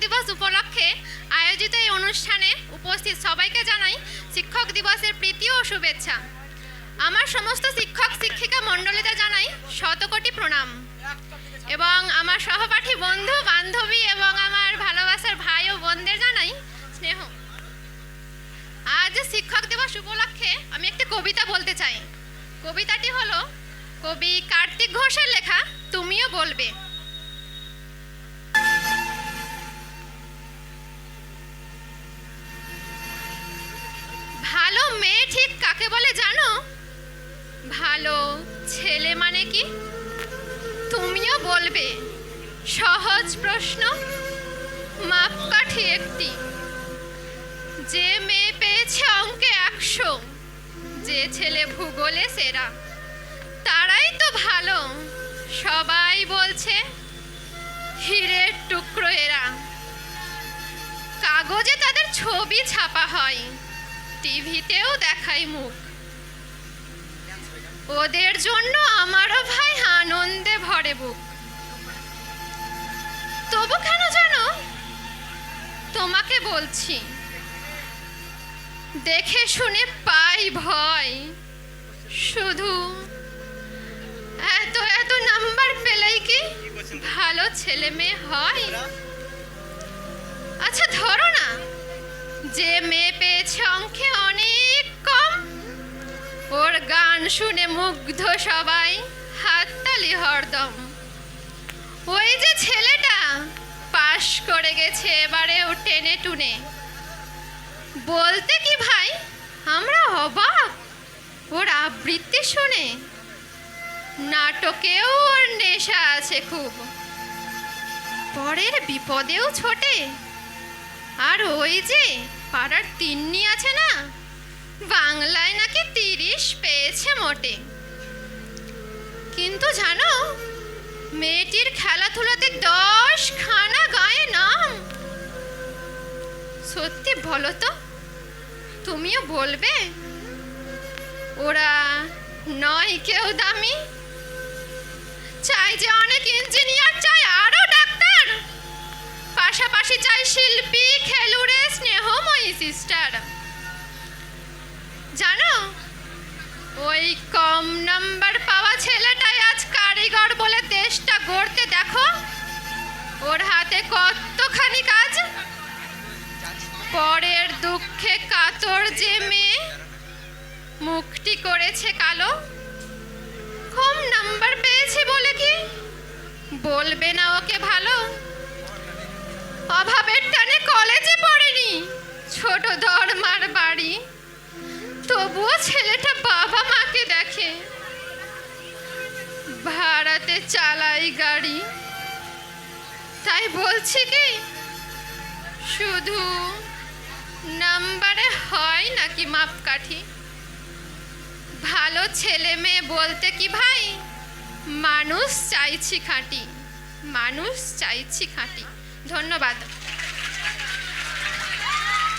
দিবস উপলক্ষে আয়োজিত এই অনুষ্ঠানে উপস্থিত সবাইকে জানাই শিক্ষক দিবসের প্রীতি ও শুভেচ্ছা। আমার সমস্ত শিক্ষক শিক্ষিকা মণ্ডলীদের জানাই শতকোটি প্রণাম এবং আমার সহপাঠী বন্ধু বান্ধবী এবং আমার ভালোবাসার ভাই ও বোনদের জানাই স্নেহ। আজ শিক্ষক দিবস উপলক্ষে আমি একটি কবিতা বলতে চাই। কবিতাটি হলো কবি কার্তিক ঘোষের লেখা তুমিও বলবে। ভালো মেয়ে ঠিক কাকে বলে জানো? ভালো ছেলে মানে কি তুমিও বলবে। সহজ প্রশ্ন, মাপকাঠি একটি। যে মেয়ে পেয়েছে অঙ্কে 100, যে ছেলে ভূগোলে সেরা, তারাই তো ভালো। সবাই বলছে হীরের টুকরো এরা। কাগজে তাদের ছবি ছাপা হয়, টিভিতেও দেখায় মুখ। ওদের জন্য আমারও ভাই আনন্দে ভরে বুক। তবু কেন জানো তোমাকে বলছি, দেখে শুনে পাই ভয়। শুধু এত এত নাম্বার পেলেই কি ভালো ছেলে মেয়ে হয়? আচ্ছা ধরো না, যে মেয়ে পেয়েছে অঙ্কে অনেক কম, ওর গান শুনে মুগ্ধ সবাই, হাততালি হরদম। ওই যে ছেলেটা পাশ করে গেছে এবারেও টেনে টুনে, বলতে কি ভাই আমরা অবাক ওর আবৃত্তি শুনে। নাটকেও ওর নেশা আছে খুব, পরের বিপদেও ছোটে। আর ওই যে পাড়ার তিন্নি আছে না, বাংলায় নাকি 30 পেয়েছে মোটে। কিন্তু জানো মেয়েটির খেলাধুলাতে 10 খানা গায়ে নাম। সত্যি বলো তো তুমিও বলবে ওরা নয় কেউ দামি? চাই যে অনেক ইঞ্জিনিয়ার, চাই আরো ডাক্তার, পাশাপাশি চাই শিল্পী, খেলুড়ে, স্নেহময়ী সিস্টার। জানো ওই কম নাম্বার পাওয়া ছেলেটাই আজ কারিগর বলে দেশটা গড়তে দেখো। ওর হাতে কতখানি কাজ। পরের দুঃখে কাতর যে মেয়ে মুখটি করেছে কালো। কম নাম্বার পেয়েছে বলে কি বলবে না ওকে ভালো? অভাবের টানে কলেজে পড়েনি, ছোট ধর্মার বাড়ি, তবুও ছেলেটা বাবা মাকে দেখে। ভাড়াতে চালাই গাড়ি। তাই বলছি কি শুধু নাম্বারে হয় নাকি মাপকাঠি? ভালো ছেলে মেয়ে বলতে কি ভাই মানুষ চাইছি খাঁটি, মানুষ চাইছি খাঁটি। ধন্যবাদ।